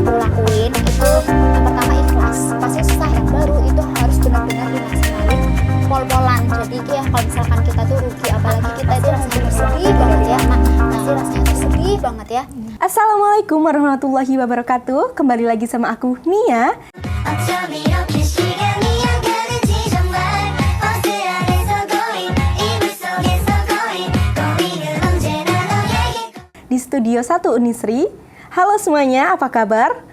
aku lakuin itu yang pertama ikhlas. Pasti susah yang baru itu harus benar-benar dimaksimalin pol-polan. Jadi ya kalau misalkan kita tuh rugi, apalagi kita itu rasanya sedih banget ya, pasti rasanya tuh sedih banget ya. Assalamualaikum warahmatullahi wabarakatuh. Kembali lagi sama aku Nia. Di Studio 1 Unisri. Halo semuanya, apa kabar?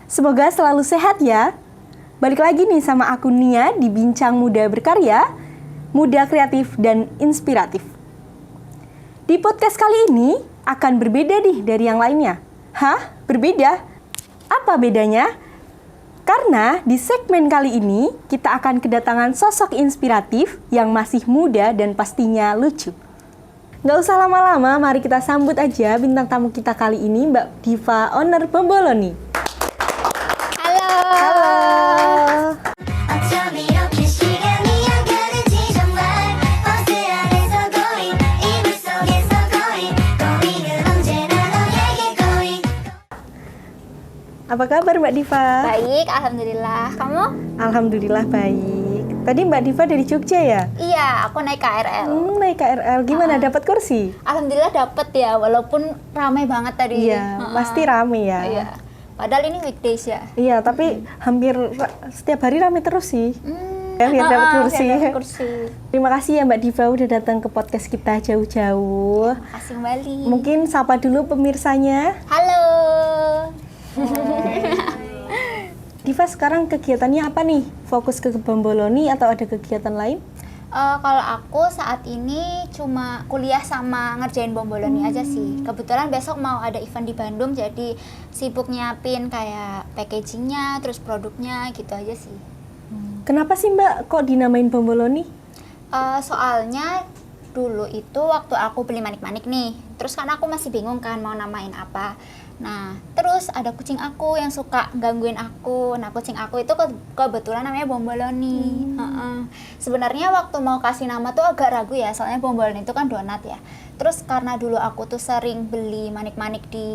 Semoga selalu sehat ya. Balik lagi nih sama aku Nia di Bincang Muda Berkarya, Muda Kreatif dan Inspiratif. Di podcast kali ini akan berbeda nih dari yang lainnya. Hah? Berbeda? Apa bedanya? Karena di segmen kali ini kita akan kedatangan sosok inspiratif yang masih muda dan pastinya lucu. Nggak usah lama-lama, mari kita sambut aja bintang tamu kita kali ini, Mbak Diva, owner Bomboloni. Halo. Halo. Apa kabar Mbak Diva? Baik, alhamdulillah. Kamu? Alhamdulillah baik. Tadi Mbak Diva dari Jogja ya? Iya, aku naik KRL. Naik KRL. Gimana, dapat kursi? Alhamdulillah dapet ya, walaupun ramai banget tadi. Iya, pasti rame ya. Iya. Padahal ini weekdays ya. Iya, tapi hampir setiap hari rame terus sih. Ya, biar dapat kursi. Biar dapet kursi. Terima kasih ya Mbak Diva udah datang ke podcast kita jauh-jauh. Makasih kembali. Mungkin sapa dulu pemirsanya. Halo. Diva sekarang kegiatannya apa nih? Fokus ke Bomboloni atau ada kegiatan lain? Kalau aku saat ini cuma kuliah sama ngerjain Bomboloni aja sih. Kebetulan besok mau ada event di Bandung, jadi sibuk nyiapin kayak packagingnya, terus produknya gitu aja sih. Kenapa sih Mbak kok dinamain Bomboloni? Soalnya dulu itu waktu aku beli manik-manik nih, terus kan aku masih bingung kan mau namain apa. Nah, terus ada kucing aku yang suka gangguin aku. Nah, kucing aku itu kebetulan namanya Bomboloni. Sebenarnya waktu mau kasih nama tuh agak ragu ya, soalnya Bomboloni itu kan donat ya. Terus karena dulu aku tuh sering beli manik-manik di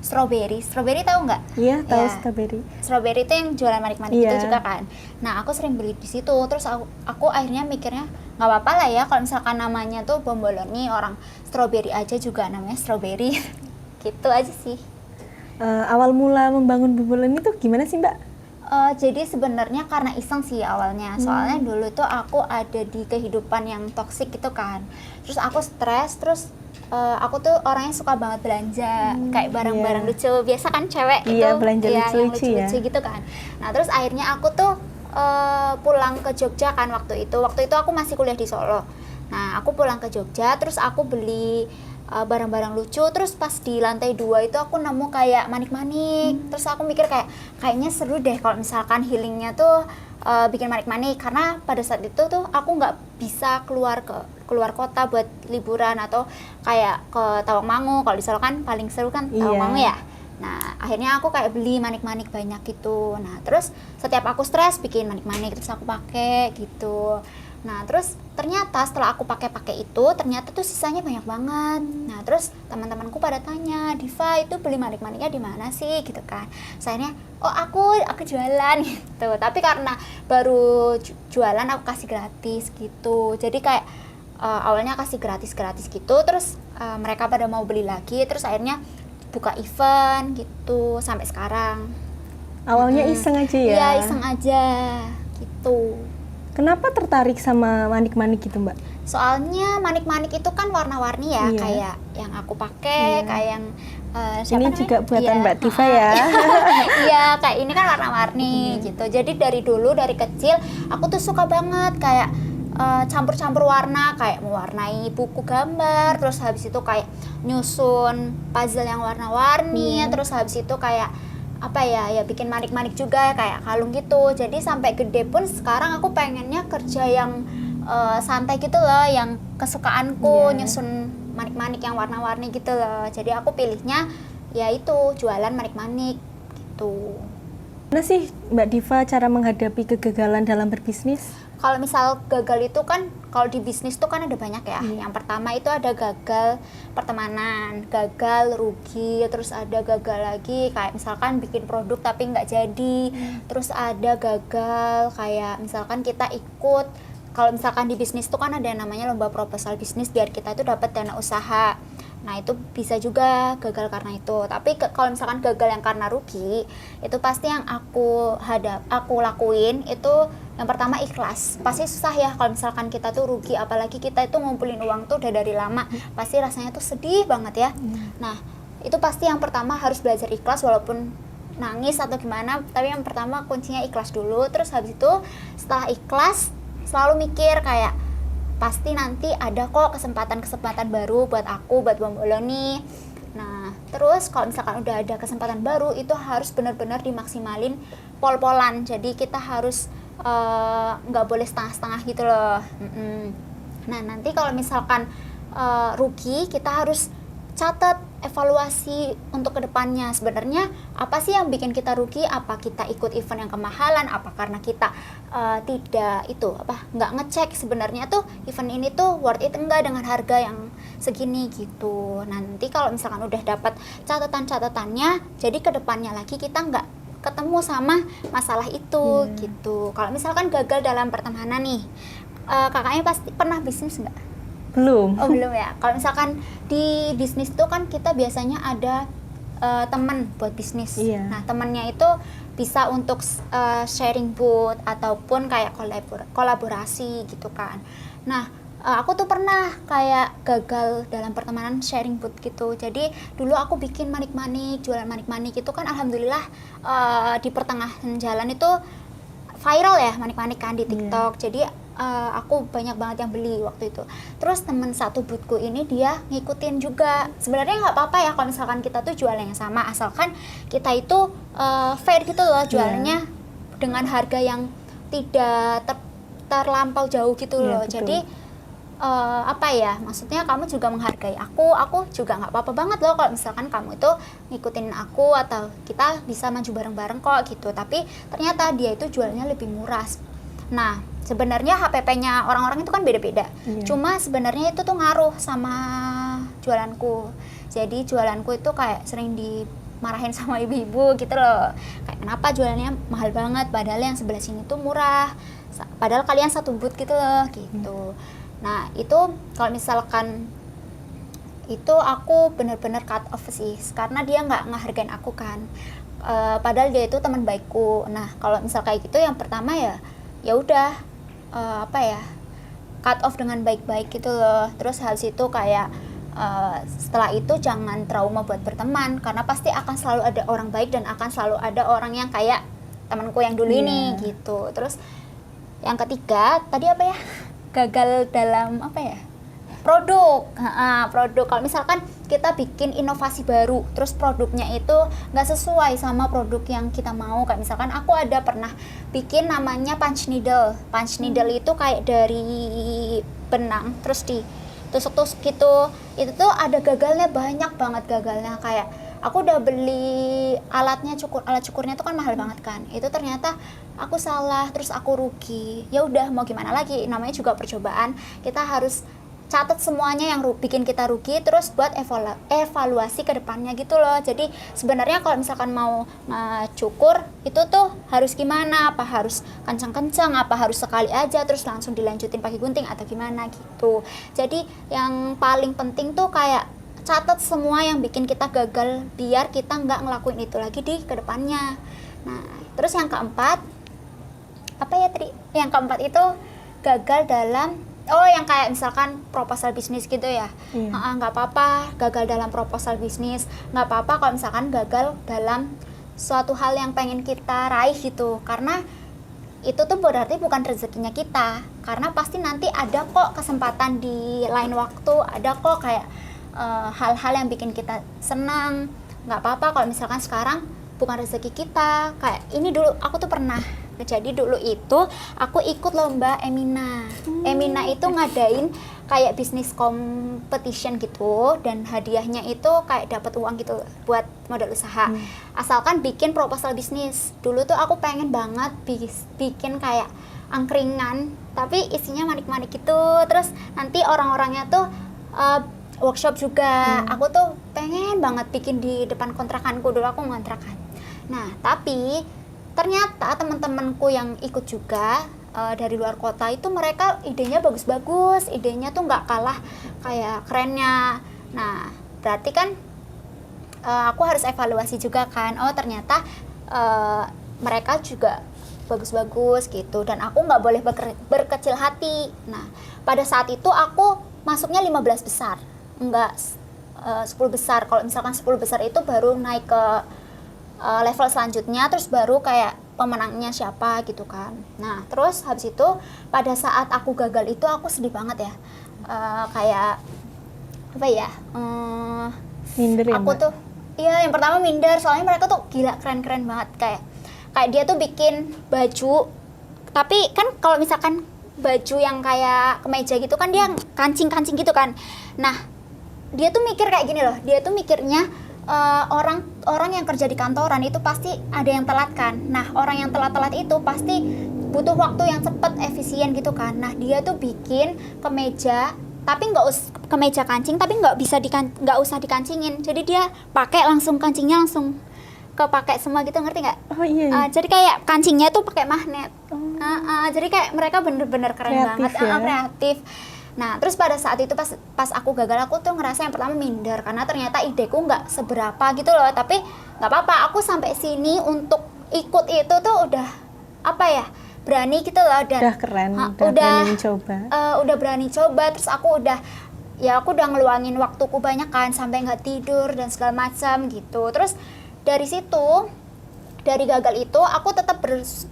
Strawberry. Strawberry tahu nggak? Iya, tahu Ya. Strawberry. Strawberry itu yang jualan manik-manik Iya. itu juga kan. Nah, aku sering beli di situ. Terus aku akhirnya mikirnya nggak apa-apa lah ya kalau misalkan namanya tuh Bomboloni, orang Strawberry aja juga namanya Strawberry. Gitu aja sih. Awal mula membangun Bomboloni itu gimana sih Mbak? Jadi sebenarnya karena iseng sih awalnya. Soalnya dulu tuh aku ada di kehidupan yang toksik gitu kan. Terus aku stres, terus aku tuh orangnya suka banget belanja kayak barang-barang lucu. Biasa kan cewek Iya, itu belanja ya, yang lucu-lucu ya. lucu-lucu gitu kan. Nah, terus akhirnya aku tuh pulang ke Jogja kan waktu itu. Waktu itu aku masih kuliah di Solo. Nah, aku pulang ke Jogja, terus aku beli barang-barang lucu. Terus pas di lantai 2 itu aku nemu kayak manik-manik. Terus aku mikir kayaknya seru deh kalau misalkan healingnya tuh bikin manik-manik. Karena pada saat itu tuh aku nggak bisa keluar kota buat liburan atau kayak ke Tawangmangu. Kalau di Solo kan paling seru kan Tawangmangu ya. Nah, akhirnya aku kayak beli manik-manik banyak gitu. Nah, terus setiap aku stres bikin manik-manik, terus aku pakai gitu. Nah, terus ternyata setelah aku pakai itu, ternyata tuh sisanya banyak banget. Nah, terus teman-temanku pada tanya, Diva itu beli manik-maniknya di mana sih gitu kan. Sayangnya, oh aku jualan gitu. Tapi karena baru jualan aku kasih gratis gitu. Jadi kayak awalnya kasih gratis gitu, terus mereka pada mau beli lagi, terus akhirnya buka event gitu sampai sekarang. Awalnya iseng aja ya? Iya, iseng aja gitu. Kenapa tertarik sama manik-manik gitu Mbak? Soalnya manik-manik itu kan warna-warni ya, Iya. kayak yang aku pakai, kayak yang siapa Ini namanya? juga buatan Iya, Mbak Diva ya? Iya, kayak ini kan warna-warni gitu. Jadi dari dulu, dari kecil aku tuh suka banget kayak campur-campur warna, kayak mewarnai buku gambar, terus habis itu kayak nyusun puzzle yang warna-warni, terus habis itu kayak apa ya bikin manik-manik juga kayak kalung gitu. Jadi sampai gede pun sekarang aku pengennya kerja yang santai gitu loh, yang kesukaanku, nyusun manik-manik yang warna-warni gitu loh. Jadi aku pilihnya ya itu jualan manik-manik gitu. Gimana sih Mbak Diva cara menghadapi kegagalan dalam berbisnis? Kalau misal gagal itu kan, kalau di bisnis tuh kan ada banyak ya. Yang pertama itu ada gagal pertemanan, gagal rugi, terus ada gagal lagi kayak misalkan bikin produk tapi nggak jadi. Terus ada gagal kayak misalkan kita ikut, kalau misalkan di bisnis tuh kan ada yang namanya lomba proposal bisnis biar kita itu dapat dana usaha. Nah itu bisa juga gagal karena itu. Tapi kalau misalkan gagal yang karena rugi, itu pasti yang aku lakuin itu yang pertama ikhlas. Pasti susah ya kalau misalkan kita tuh rugi, apalagi kita itu ngumpulin uang tuh udah dari lama, pasti rasanya tuh sedih banget ya. Nah itu pasti yang pertama harus belajar ikhlas, walaupun nangis atau gimana, tapi yang pertama kuncinya ikhlas dulu. Terus habis itu setelah ikhlas selalu mikir kayak pasti nanti ada kok kesempatan-kesempatan baru buat aku, buat Bombolo nih. Nah, terus kalau misalkan udah ada kesempatan baru, itu harus benar-benar dimaksimalin pol-polan. Jadi kita harus nggak boleh setengah-setengah gitu loh. Nah, nanti kalau misalkan rugi, kita harus catat evaluasi untuk kedepannya. Sebenarnya apa sih yang bikin kita rugi? Apa kita ikut event yang kemahalan? Apa karena kita nggak ngecek sebenarnya tuh event ini tuh worth it enggak dengan harga yang segini gitu. Nanti kalau misalkan udah dapat catatan-catatannya, jadi kedepannya lagi kita nggak ketemu sama masalah itu gitu. Kalau misalkan gagal dalam pertemanan nih, kakaknya pasti pernah bisnis nggak? Belum. Oh belum ya. Kalau misalkan di bisnis itu kan kita biasanya ada teman buat bisnis. Iya. Nah temannya itu bisa untuk sharing booth ataupun kayak kolaborasi gitu kan. Nah aku tuh pernah kayak gagal dalam pertemanan sharing booth gitu. Jadi dulu aku bikin manik-manik, jualan manik-manik itu kan alhamdulillah di pertengahan jalan itu viral ya manik-manik kan di TikTok. Jadi aku banyak banget yang beli waktu itu. Terus temen satu boothku ini dia ngikutin juga. Sebenarnya nggak apa-apa ya kalau misalkan kita tuh jualan yang sama, asalkan kita itu fair gitu loh jualannya dengan harga yang tidak terlampau jauh gitu loh. Jadi maksudnya kamu juga menghargai aku juga nggak apa-apa banget loh kalau misalkan kamu itu ngikutin aku atau kita bisa maju bareng-bareng kok gitu. Tapi ternyata dia itu jualnya lebih murah. Nah sebenarnya HPP-nya orang-orang itu kan beda-beda. Cuma sebenarnya itu tuh ngaruh sama jualanku. Jadi jualanku itu kayak sering dimarahin sama ibu-ibu gitu loh. Kayak kenapa jualannya mahal banget padahal yang sebelah sini tuh murah. Padahal kalian satu booth gitu loh gitu. Nah itu kalau misalkan itu aku bener-bener cut off sih, karena dia nggak ngehargain aku kan. Padahal dia itu teman baikku. Nah kalau misal kayak gitu yang pertama ya udah cut off dengan baik-baik gitu loh. Terus habis itu kayak setelah itu jangan trauma buat berteman, karena pasti akan selalu ada orang baik dan akan selalu ada orang yang kayak temanku yang dulu ini gitu. Terus yang ketiga tadi apa ya, gagal dalam produk. Produk kalau misalkan kita bikin inovasi baru terus produknya itu nggak sesuai sama produk yang kita mau, kayak misalkan aku ada pernah bikin namanya punch needle itu kayak dari benang terus ditusuk-tusuk gitu. Itu tuh ada gagalnya, banyak banget gagalnya. Kayak aku udah beli alat cukurnya tuh kan mahal banget kan, itu ternyata aku salah terus aku rugi. Ya udah mau gimana lagi, namanya juga percobaan, kita harus catat semuanya yang bikin kita rugi terus buat evaluasi ke depannya gitu loh. Jadi sebenarnya kalau misalkan mau cukur itu tuh harus gimana, apa harus kencang-kencang, apa harus sekali aja terus langsung dilanjutin pakai gunting atau gimana gitu. Jadi yang paling penting tuh kayak catat semua yang bikin kita gagal biar kita nggak ngelakuin itu lagi di kedepannya. Nah terus yang keempat yang keempat itu gagal dalam yang kayak misalkan proposal bisnis gitu ya. Nggak apa-apa gagal dalam proposal bisnis, nggak apa-apa kalau misalkan gagal dalam suatu hal yang pengen kita raih gitu, karena itu tuh berarti bukan rezekinya kita, karena pasti nanti ada kok kesempatan di lain waktu, ada kok kayak hal-hal yang bikin kita senang. Nggak apa-apa kalau misalkan sekarang bukan rezeki kita. Kayak ini dulu aku tuh pernah, jadi dulu itu aku ikut lomba Emina. Emina itu ngadain kayak bisnis competition gitu, dan hadiahnya itu kayak dapat uang gitu buat modal usaha. Asalkan bikin proposal bisnis. Dulu tuh aku pengen banget bikin kayak angkringan tapi isinya manik-manik gitu, terus nanti orang-orangnya tuh workshop juga. Aku tuh pengen banget bikin di depan kontrakanku, dulu aku ngontrakan. Nah, tapi ternyata teman-temanku yang ikut juga dari luar kota itu mereka idenya bagus-bagus, idenya tuh nggak kalah kayak kerennya. Nah, berarti kan aku harus evaluasi juga kan, oh ternyata mereka juga bagus-bagus gitu, dan aku nggak boleh berkecil hati. Nah, pada saat itu aku masuknya 15 besar, enggak 10 besar. Kalau misalkan 10 besar itu baru naik ke level selanjutnya, terus baru kayak pemenangnya siapa gitu kan. Nah, terus habis itu pada saat aku gagal itu aku sedih banget ya. Kayak apa ya? Minder ya, aku Mbak? tuh iya, yang pertama minder, soalnya mereka tuh gila keren-keren banget, kayak dia tuh bikin baju, tapi kan kalau misalkan baju yang kayak kemeja gitu kan dia kancing-kancing gitu kan. Nah, dia tuh mikir kayak gini loh, dia tuh mikirnya orang yang kerja di kantoran itu pasti ada yang telat kan. Nah, orang yang telat-telat itu pasti butuh waktu yang cepet, efisien gitu kan. Nah, dia tuh bikin kemeja tapi kemeja kancing tapi nggak usah dikancingin, jadi dia pakai langsung kancingnya langsung kepake semua gitu, ngerti nggak? Oh iya. Jadi kayak kancingnya tuh pakai magnet. Jadi kayak mereka bener-bener keren Kreatif banget, ya? Kreatif. Nah, terus pada saat itu pas aku gagal, aku tuh ngerasa yang pertama minder karena ternyata ideku nggak seberapa gitu loh. Tapi nggak apa-apa, aku sampai sini untuk ikut itu tuh udah apa ya, berani gitu loh, dan Udah keren, udah berani mencoba. Udah berani coba, terus aku udah ngeluangin waktuku banyak kan, sampai nggak tidur dan segala macam gitu. Terus dari situ, dari gagal itu aku tetap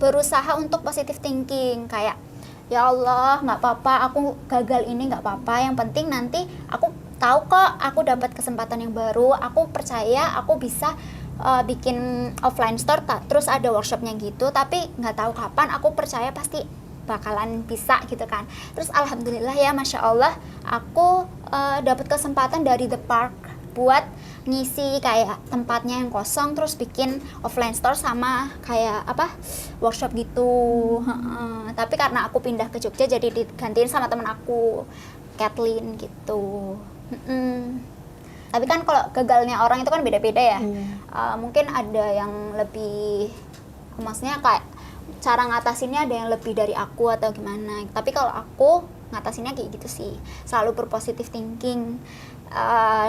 berusaha untuk positive thinking, kayak ya Allah, nggak apa-apa, aku gagal ini nggak apa-apa, yang penting nanti aku tahu kok aku dapat kesempatan yang baru, aku percaya aku bisa bikin offline store, terus ada workshopnya gitu, tapi nggak tahu kapan, aku percaya pasti bakalan bisa gitu kan. Terus alhamdulillah ya, Masya Allah, aku dapat kesempatan dari The Park buat ngisi kayak tempatnya yang kosong, terus bikin offline store sama kayak workshop gitu. Tapi karena aku pindah ke Jogja jadi digantiin sama temen aku, Kathleen gitu. Tapi kan kalau gagalnya orang itu kan beda-beda ya. Mungkin ada yang lebih, maksudnya kayak cara ngatasinnya ada yang lebih dari aku atau gimana. Tapi kalau aku ngatasinnya kayak gitu sih, selalu berpositif thinking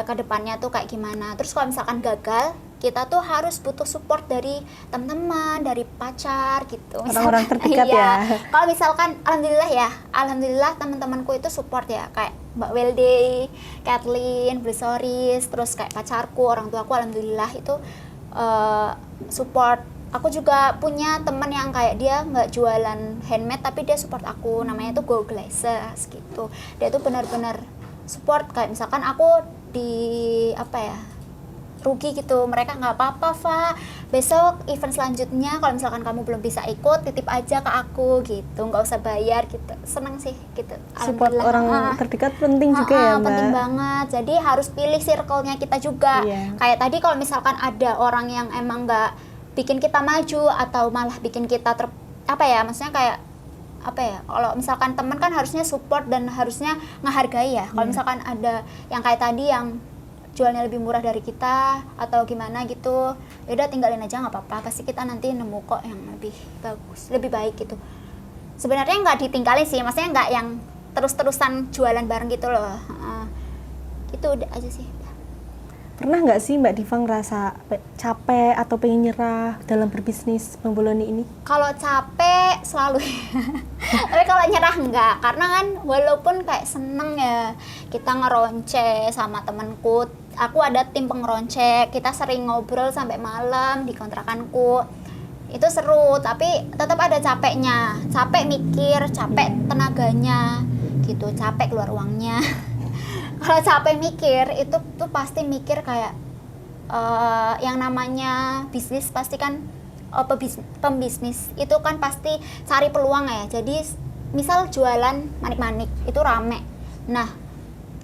ke depannya tuh kayak gimana. Terus kalau misalkan gagal, kita tuh harus butuh support dari teman-teman, dari pacar gitu, Orang-orang terdekat ya. Kalau misalkan alhamdulillah teman-temanku itu support ya, kayak Mbak Welde, Kathleen, Blisoris, terus kayak pacarku, orang tuaku alhamdulillah itu support. Aku juga punya teman yang kayak dia nggak jualan handmade tapi dia support aku, namanya tuh Go Glasses gitu. Dia tuh benar-benar support, kayak misalkan aku rugi gitu, mereka nggak apa-apa, Fa, besok event selanjutnya kalau misalkan kamu belum bisa ikut, titip aja ke aku gitu, nggak usah bayar gitu. Seneng sih gitu. Support orang terdekat penting juga ya, Mbak. Penting banget, jadi harus pilih circle-nya kita juga. Kayak tadi kalau misalkan ada orang yang emang nggak bikin kita maju atau malah bikin kita maksudnya kayak kalau misalkan teman kan harusnya support dan harusnya ngehargai ya. Kalau misalkan ada yang kayak tadi yang jualnya lebih murah dari kita atau gimana gitu, ya udah tinggalin aja, nggak apa-apa, pasti kita nanti nemu kok yang lebih bagus, lebih baik gitu. Sebenarnya nggak ditinggalin sih, maksudnya nggak yang terus-terusan jualan bareng gitu loh. Itu udah aja sih. Pernah nggak sih Mbak Diva ngerasa capek atau pengen nyerah dalam berbisnis Bang Boloni ini? Kalau capek selalu, tapi kalau nyerah enggak, karena kan walaupun kayak seneng ya, kita ngeronce sama temanku, aku ada tim pengeronce, kita sering ngobrol sampai malam di kontrakanku, itu seru, tapi tetap ada capeknya, capek mikir, capek tenaganya gitu, capek keluar uangnya. Kalau capek mikir itu tuh pasti mikir kayak yang namanya bisnis pasti kan pembisnis itu kan pasti cari peluang ya. Jadi misal jualan manik-manik itu rame, Nah,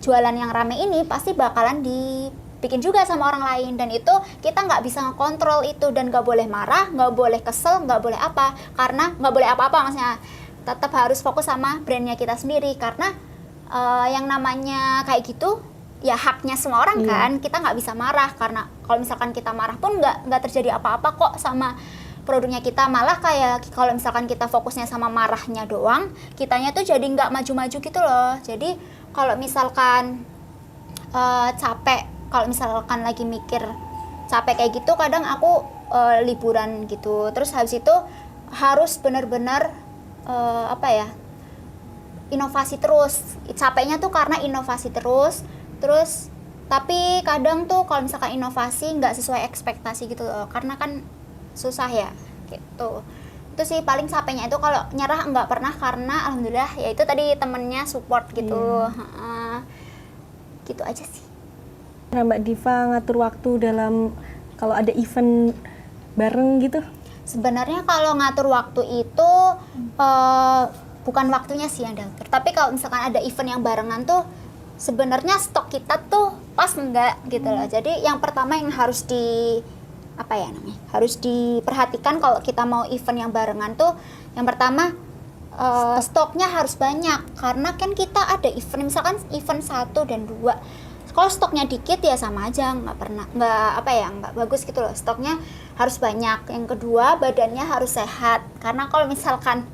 jualan yang rame ini pasti bakalan dibikin juga sama orang lain, dan itu kita nggak bisa ngontrol itu, dan nggak boleh marah, nggak boleh kesel, nggak boleh apa, karena nggak boleh apa-apa, maksudnya tetap harus fokus sama brandnya kita sendiri, karena yang namanya kayak gitu ya haknya semua orang kan. Kita nggak bisa marah, karena kalau misalkan kita marah pun nggak terjadi apa-apa kok sama produknya kita. Malah kayak kalau misalkan kita fokusnya sama marahnya doang, kitanya tuh jadi nggak maju-maju gitu loh. Jadi kalau misalkan capek, kalau misalkan lagi mikir capek kayak gitu, kadang aku liburan gitu. Terus habis itu harus benar-benar inovasi terus. Capeknya tuh karena inovasi terus. Terus tapi kadang tuh kalau misalkan inovasi nggak sesuai ekspektasi gitu loh, karena kan susah ya gitu. Itu sih paling capeknya itu. Kalau nyerah nggak pernah, karena alhamdulillah ya itu tadi temennya support gitu. Gitu aja sih. Nah, Mbak Diva ngatur waktu dalam kalau ada event bareng gitu? Sebenarnya kalau ngatur waktu itu bukan waktunya sih yang diatur, tapi kalau misalkan ada event yang barengan tuh sebenarnya stok kita tuh pas enggak gitu loh. Jadi yang pertama yang harus harus diperhatikan kalau kita mau event yang barengan tuh, yang pertama stoknya harus banyak, karena kan kita ada event, misalkan event 1 dan 2, kalau stoknya dikit ya sama aja nggak bagus gitu loh. Stoknya harus banyak. Yang kedua, badannya harus sehat, karena kalau misalkan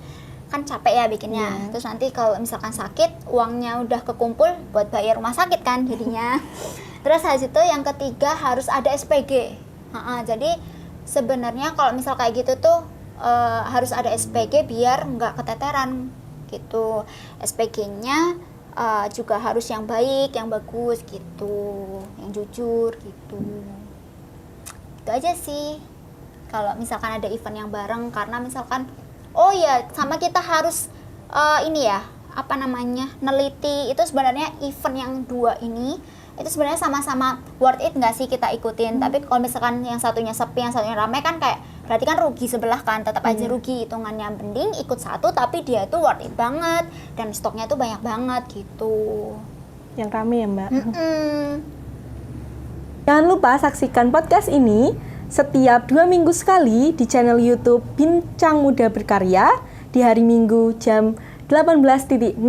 kan capek ya bikinnya, terus nanti kalau misalkan sakit, uangnya udah kekumpul buat bayar rumah sakit kan jadinya. Terus habis itu yang ketiga harus ada SPG. Jadi sebenarnya kalau misal kayak gitu tuh harus ada SPG biar nggak keteteran gitu. SPG-nya juga harus yang baik, yang bagus gitu, yang jujur gitu. Itu aja sih kalau misalkan ada event yang bareng, karena misalkan sama kita harus neliti itu sebenarnya event yang 2 ini itu sebenarnya sama-sama worth it nggak sih kita ikutin. Tapi kalau misalkan yang satunya sepi, yang satunya ramai, kan kayak berarti kan rugi sebelah kan, tetap aja rugi hitungannya. Mending ikut satu tapi dia itu worth it banget dan stoknya tuh banyak banget gitu. Yang rame ya Mbak. Jangan lupa saksikan podcast ini setiap 2 minggu sekali di channel YouTube Bincang Muda Berkarya di hari Minggu jam 18.00.